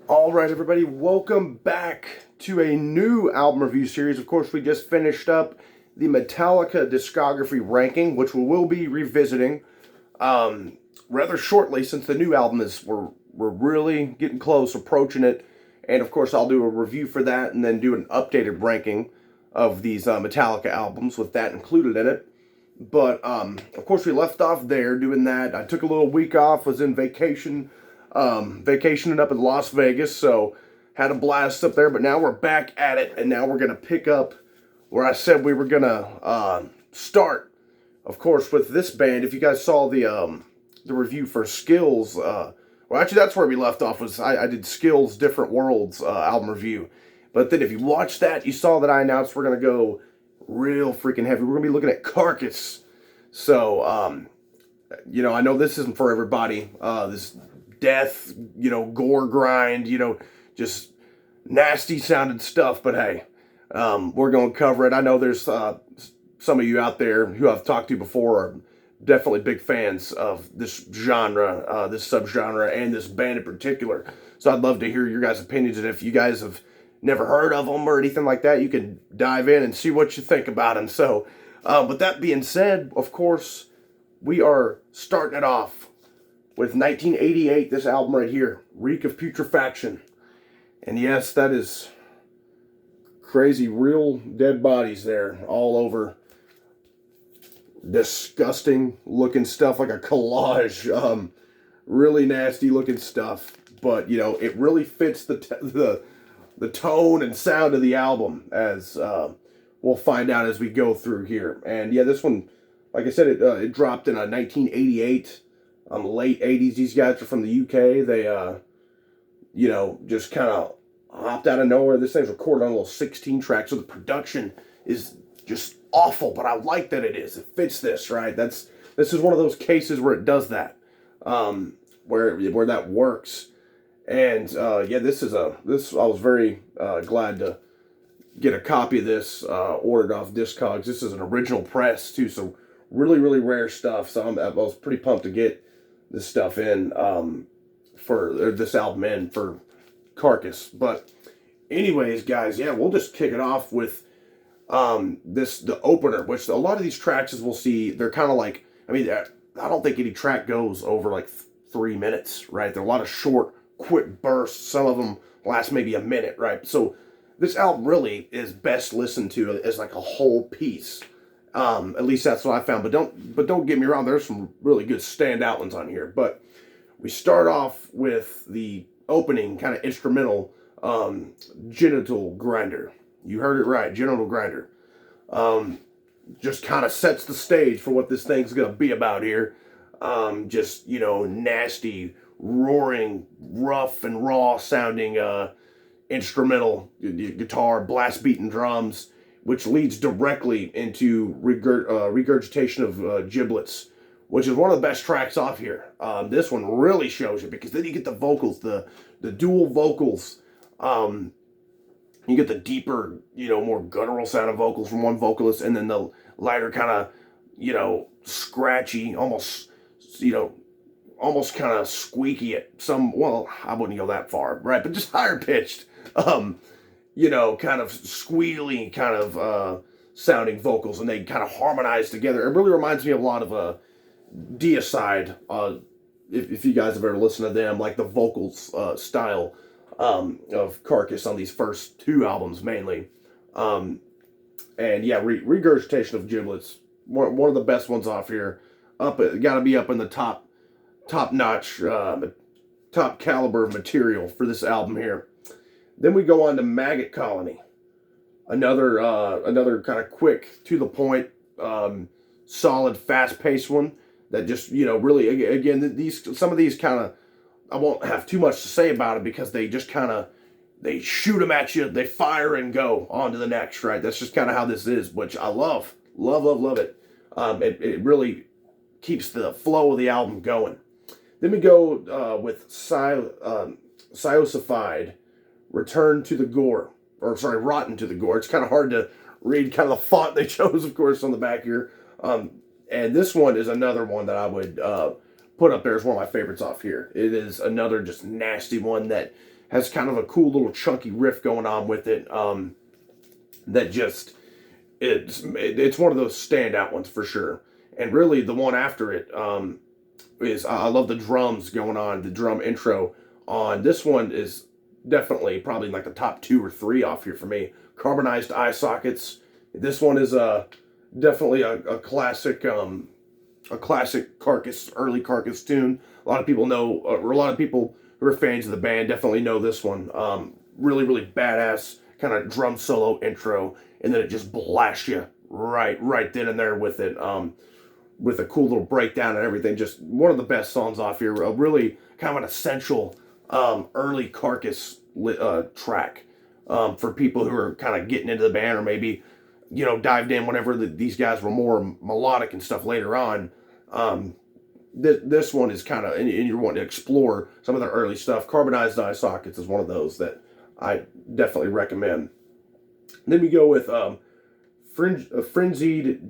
All right, everybody, welcome back to a new album review series. Of course, we just finished up the Metallica discography ranking, which we will be revisiting rather shortly, since the new album is we're really getting close, approaching it. And of course, I'll do a review for that, and then do an updated ranking of these Metallica albums with that included in it. But of course, we left off there doing that. I took a little week off, was in vacation, vacationing up in Las Vegas, so had a blast up there. But now we're back at it, and now we're gonna pick up where I said we were gonna start. Of course, with this band. If you guys saw the review for Skills, well, actually, that's where we left off. Was I did Skills Different Worlds album review. But then if you watched that, you saw that I announced we're gonna go real freaking heavy. We're gonna be looking at Carcass. So, I know this isn't for everybody. This death, gore grind, just nasty sounding stuff. But hey, we're gonna cover it. I know there's some of you out there who I've talked to before are definitely big fans of this genre, this subgenre, and this band in particular. So I'd love to hear your guys' opinions, and if you guys have never heard of them or anything like that, you can dive in and see what you think about them. So, with that being said, of course, we are starting it off with 1988, this album right here, Reek of Putrefaction. And yes, that is crazy, real dead bodies there all over. Disgusting looking stuff, like a collage. Really nasty looking stuff. But, it really fits the tone and sound of the album, as we'll find out as we go through here. And yeah, this one, like I said, it dropped in 1988, late 80s. These guys are from the UK. They, just kind of hopped out of nowhere. This thing's recorded on a little 16 track, so the production is just awful, but I like that it is. It fits this, right? This is one of those cases where it does that, where that works. And yeah, this I was very glad to get a copy of this, ordered off Discogs. This is an original press too, so really, really rare stuff. So I was pretty pumped to get this stuff in, for this album in for Carcass. But anyways, guys, yeah, we'll just kick it off with the opener, which a lot of these tracks, as we'll see, they're kind of like, I don't think any track goes over like 3 minutes, right? They're a lot of short, quick bursts. Some of them last maybe a minute, right? So this album really is best listened to as like a whole piece. At least that's what I found. But don't get me wrong, there's some really good standout ones on here. But we start off with the opening kind of instrumental, Genital Grinder. You heard it right, Genital Grinder. Just kind of sets the stage for what this thing's gonna be about here. Just, nasty, roaring, rough and raw sounding instrumental guitar, blast beating drums, which leads directly into regurgitation of giblets, which is one of the best tracks off here. This one really shows it, because then you get the vocals, the dual vocals. You get the deeper, more guttural sounding vocals from one vocalist, and then the lighter kind of, scratchy, almost, almost kind of squeaky at some, well, I wouldn't go that far, right? But just higher pitched, kind of squealy kind of sounding vocals, and they kind of harmonize together. It really reminds me a lot of Deicide, if you guys have ever listened to them, like the vocals style of Carcass on these first two albums mainly. And yeah, regurgitation of giblets, one of the best ones off here. Got to be up in the top notch, top caliber of material for this album here. Then we go on to Maggot Colony, another kind of quick, to the point, solid, fast paced one that just, really, again, some of these kind of, I won't have too much to say about it, because they just kind of, they shoot them at you, they fire and go on to the next, right? That's just kind of how this is, which I love it. It really keeps the flow of the album going. Then we go with Siosified, Return to the Gore, or sorry, Rotten to the Gore. It's kind of hard to read, kind of the font they chose, of course, on the back here. And this one is another one that I would put up there as one of my favorites off here. It is another just nasty one that has kind of a cool little chunky riff going on with it. That just it's one of those standout ones for sure. And really, the one after it is I love the drums going on. The drum intro on this one is definitely probably like the top 2 or 3 off here for me. Carbonized eye sockets. This one is definitely a classic Carcass, early Carcass tune. A lot of people know, or a lot of people who are fans of the band definitely know this one. Really, really badass kind of drum solo intro, and then it just blasts you right then and there with it. With a cool little breakdown and everything. Just one of the best songs off here. A really kind of an essential early Carcass track for people who are kind of getting into the band, or maybe, you know, dived in whenever these guys were more melodic and stuff later on. This one is kind of, and you're wanting to explore some of their early stuff. Carbonized Eye Sockets is one of those that I definitely recommend. Then we go with Frenzied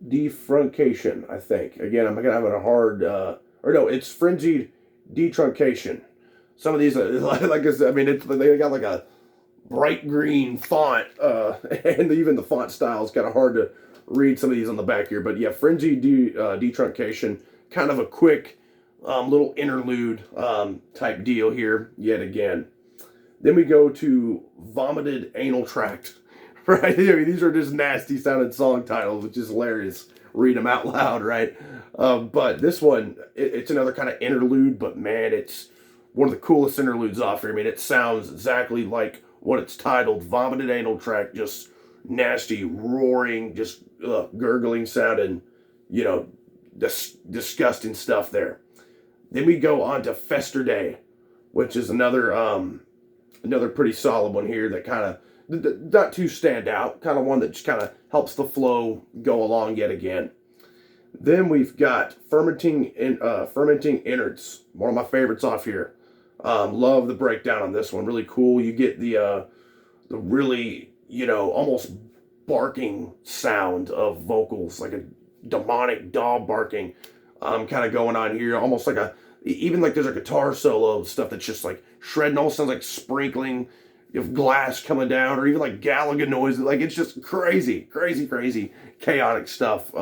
Defruncation, I think. Again, I'm gonna have a hard, or no, it's Frenzied Detruncation. Some of these, like I said, I mean, they got like a bright green font, and even the font style is kind of hard to read some of these on the back here. But yeah, Frenzied Detruncation, kind of a quick little interlude type deal here, yet again. Then we go to Vomited Anal Tract. Right? I mean, these are just nasty sounding song titles, which is hilarious. Read them out loud, right? But this one, it's another kind of interlude, but man, it's one of the coolest interludes off here. I mean, it sounds exactly like what it's titled, Vomited Anal Tract, just nasty, roaring, just gurgling sounding, you know, disgusting stuff there. Then we go on to Fester Day, which is another pretty solid one here that kind of, not too stand out, kind of one that just kind of helps the flow go along yet again. Then we've got Fermenting Innards, one of my favorites off here. Love the breakdown on this one, really cool. You get the really, you know, almost barking sound of vocals, like a demonic dog barking, kind of going on here, almost like even like there's a guitar solo stuff that's just like shredding, almost sounds like sprinkling of glass coming down, or even like Gallagher noises. Like, it's just crazy, chaotic stuff.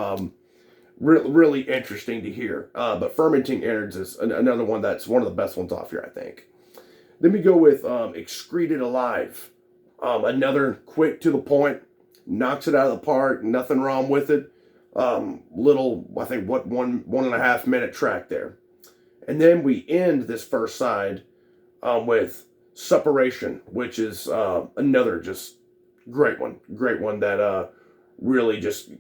Really interesting to hear. But Fermenting Innards is another one that's one of the best ones off here, I think. Then we go with Excreted Alive. Another quick to the point, knocks it out of the park, nothing wrong with it. Little, I think, 1.5 minute track there. And then we end this first side with Separation, which is another just great one that really just,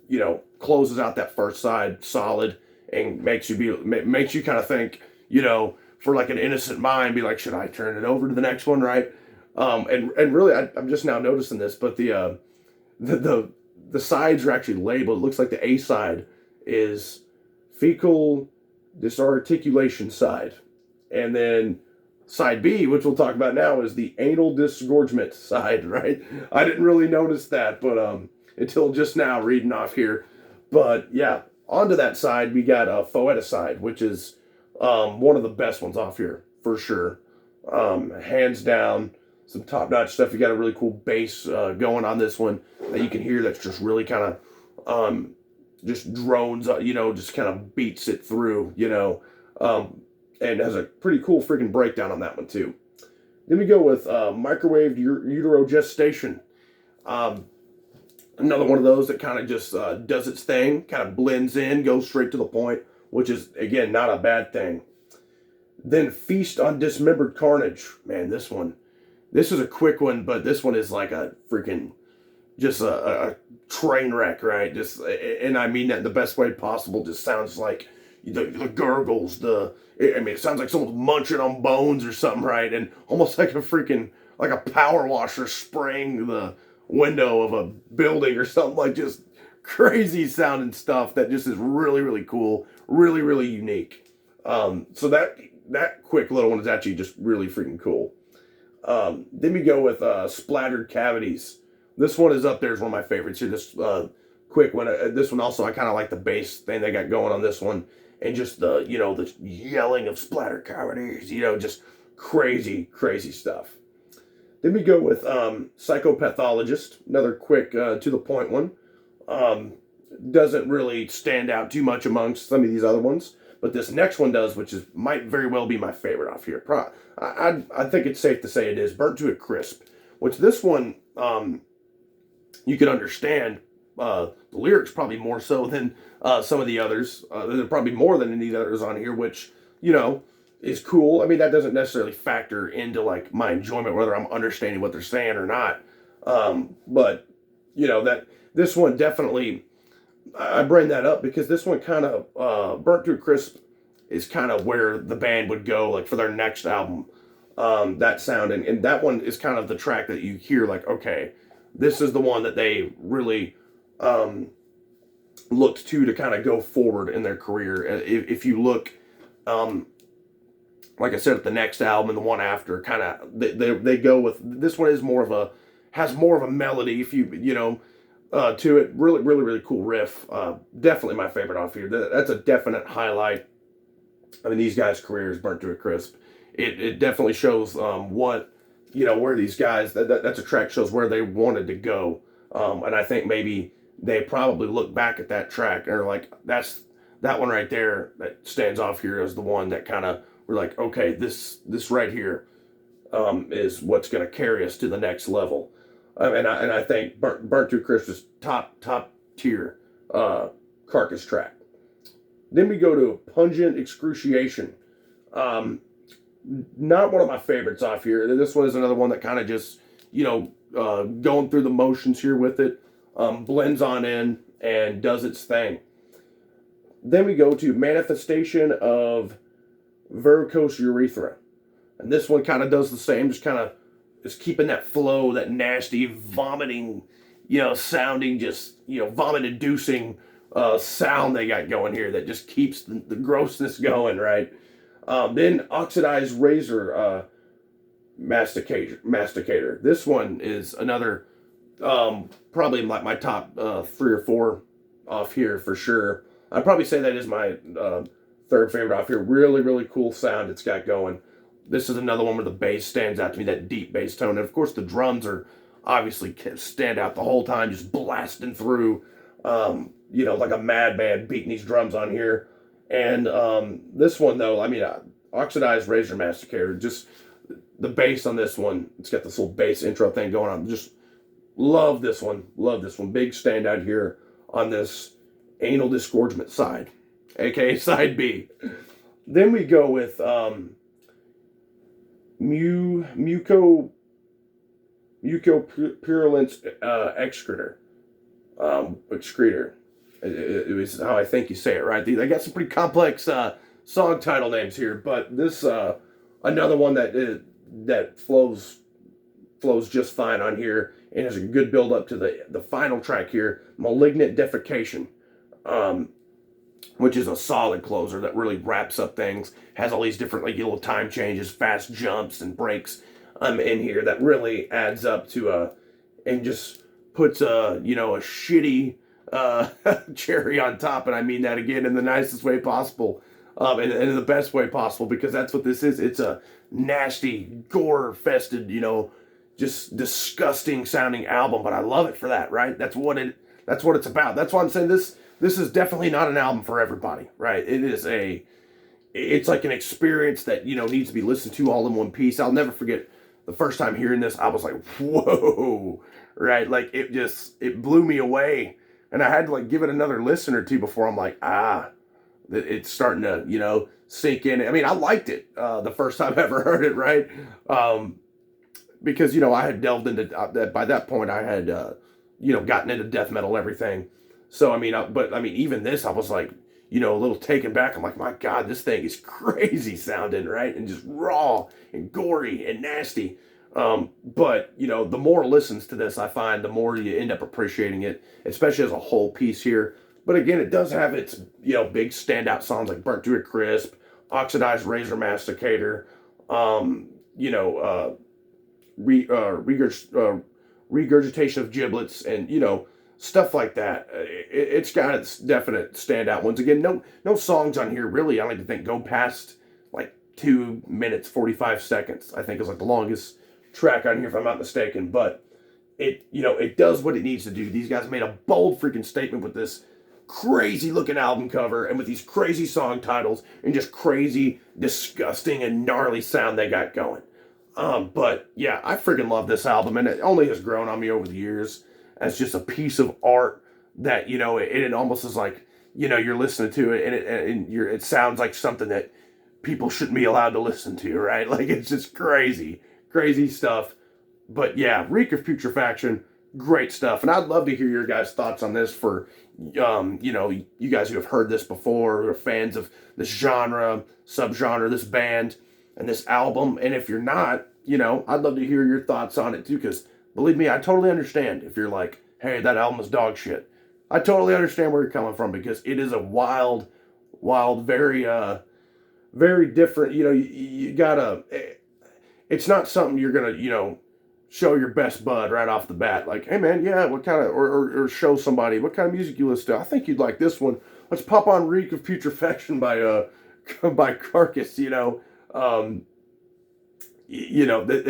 you know, closes out that first side solid and makes you kind of think, you know, for like an innocent mind, be like, should I turn it over to the next one, right? And really, I'm just now noticing this, but the sides are actually labeled. It looks like the A side is fecal disarticulation side, and then side B, which we'll talk about now, is the anal disgorgement side, right? I didn't really notice that, but until just now reading off here. But yeah, onto that side, we got Foeticide, which is one of the best ones off here, for sure. Hands down, some top-notch stuff. You got a really cool bass going on this one that you can hear that's just really kind of just drones, you know, just kind of beats it through, you know. And has a pretty cool freaking breakdown on that one, too. Then we go with Microwaved Uterogestation. Another one of those that kind of just does its thing, kind of blends in, goes straight to the point, which is, again, not a bad thing. Then Feast on Dismembered Carnage. Man, this is a quick one, but this one is like a freaking, just a train wreck, right? Just, and I mean that in the best way possible. Just sounds like the gurgles, it sounds like someone's munching on bones or something, right? And almost like a freaking, like a power washer spraying the window of a building or something, like just crazy sounding stuff that just is really, really cool, really, really unique. So that quick little one is actually just really freaking cool. Then we go with Splattered Cavities. This one is up there as one of my favorites here. This quick one. This one also, I kind of like the bass thing they got going on this one. and just the, the yelling of splatter cowardies, just crazy, crazy stuff. Then we go with Psychopathologist, another quick, to the point one. Doesn't really stand out too much amongst some of these other ones, but this next one does, which might very well be my favorite off here. I think it's safe to say it is Burnt to a Crisp, which this one, you can understand the lyrics probably more so than some of the others. They're probably more than any others on here, which, is cool. I mean, that doesn't necessarily factor into like my enjoyment, whether I'm understanding what they're saying or not. But that this one definitely, I bring that up because this one kind of, Burnt to a Crisp is kind of where the band would go, like for their next album. That sound, and that one is kind of the track that you hear like, okay, this is the one that they really looked to kind of go forward in their career. If you look, like I said, at the next album and the one after, kind of they go with this one is has more of a melody. If to it, really, really, really cool riff. Definitely my favorite off here. That's a definite highlight. I mean, these guys' careers, Burnt to a Crisp. It definitely shows what, where these guys, that's a track shows where they wanted to go. And I think maybe they probably look back at that track and are like, that one right there that stands off here as the one that kind of, we're like, okay, this right here is what's going to carry us to the next level. And I think Burnt to a Crisp is top tier Carcass track. Then we go to Pungent Excruciation. Not one of my favorites off here. This one is another one that kind of just, going through the motions here with it, blends on in and does its thing. Then we go to Manifestation of Varicose Urethra. And this one kind of does the same, just kind of is keeping that flow, that nasty vomiting, sounding, just, vomit-inducing sound they got going here that just keeps the grossness going, right? Then Oxidized Razor Masticator. This one is another, probably my top 3 or 4 off here for sure. I'd probably say that is my third favorite off here. Really, really cool sound it's got going. This is another one where the bass stands out to me, that deep bass tone. And of course the drums are obviously stand out the whole time, just blasting through, like a madman beating these drums on here. And this one though, I mean, Oxidized Razor Masticator, just the bass on this one, it's got this little bass intro thing going on. Just love this one. Love this one. Big standout here on this Anal Disgorgement side, aka side B. Then we go with Mucopurulence Excretor. Excretor. It was how I think you say it, right? They got some pretty complex song title names here, but this another one that flows just fine on here and has a good build up to the final track here, Malignant Defecation, which is a solid closer that really wraps up things. Has all these different little time changes, fast jumps and breaks in here that really adds up to and just puts a shitty cherry on top, and I mean that again in the nicest way possible, and in the best way possible, because that's what this is. It's a nasty, gore-fested, just disgusting sounding album, but I love it for that, right? That's what it's about. That's why I'm saying this is definitely not an album for everybody, right? It's like an experience that, needs to be listened to all in one piece. I'll never forget the first time hearing this. I was like, whoa, right? Like it blew me away. And I had to give it another listen or two before I'm like, it's starting to, sink in. I mean, I liked it the first time I ever heard it, right? Because, I had delved into that. By that point, I had, gotten into death metal, everything. So, I mean, even this, I was like, a little taken back. I'm like, my God, this thing is crazy sounding, right? And just raw and gory and nasty. But, the more listens to this, I find the more you end up appreciating it, especially as a whole piece here. But again, it does have its, big standout songs like Burnt to a Crisp, Oxidized Razor Masticator, Regurgitation of Giblets, and, stuff like that. It's got its definite standout. Once again, no songs on here really, I don't even think, go past like 2 minutes 45 seconds. I think is like the longest track on here, if I'm not mistaken. But it does what it needs to do. These guys made a bold freaking statement with this crazy looking album cover and with these crazy song titles and just crazy, disgusting, and gnarly sound they got going. But yeah, I freaking love this album, and it only has grown on me over the years as just a piece of art that, it almost is like, you're listening to it and it sounds like something that people shouldn't be allowed to listen to, right? Like, it's just crazy, crazy stuff. But yeah, Reek of Putrefaction, great stuff. And I'd love to hear your guys' thoughts on this for, you guys who have heard this before, who are fans of this genre, subgenre, this band, and this album. And if you're not, I'd love to hear your thoughts on it too, because believe me, I totally understand if you're like, hey, that album is dog shit. I totally understand where you're coming from, because it is a wild, very, very different, you gotta, it's not something you're gonna, show your best bud right off the bat. Like, hey man, yeah, what kind of, or show somebody what kind of music you listen to. I think you'd like this one. Let's pop on Reek of Putrefaction by Carcass, it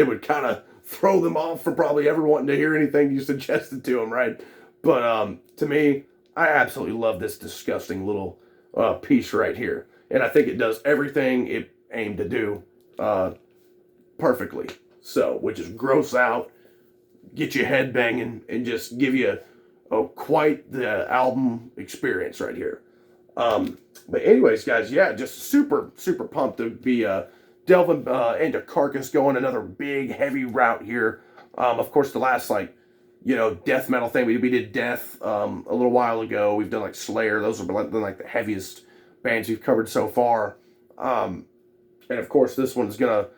would kind of throw them off for probably ever wanting to hear anything you suggested to them, right? But to me, I absolutely love this disgusting little piece right here. And I think it does everything it aimed to do perfectly. So, which is gross out, get your head banging, and just give you quite the album experience right here. But anyways, guys, yeah, just super, super pumped to be delving into Carcass, going another big, heavy route here. Of course, the last, death metal thing, we did Death a little while ago. We've done, Slayer. Those have been, the heaviest bands we've covered so far. And, of course, this one's going to,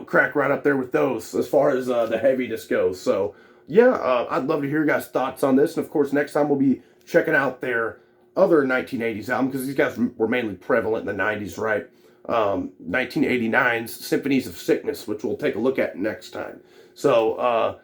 crack right up there with those as far as the heaviness goes. So, yeah, I'd love to hear your guys' thoughts on this. And, of course, next time we'll be checking out their other 1980s album, because these guys were mainly prevalent in the 90s, right? 1989's Symphonies of Sickness, which we'll take a look at next time. So,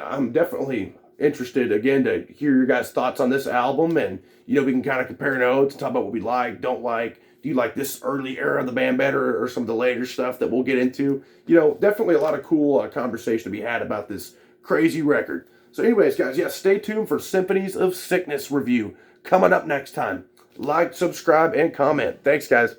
I'm definitely interested, again, to hear your guys' thoughts on this album. And, we can kind of compare notes and talk about what we like, don't like. Do you like this early era of the band better, or some of the later stuff that we'll get into? Definitely a lot of cool conversation to be had about this crazy record. So anyways, guys, yeah, stay tuned for Symphonies of Sickness review coming up next time. Like, subscribe, and comment. Thanks, guys.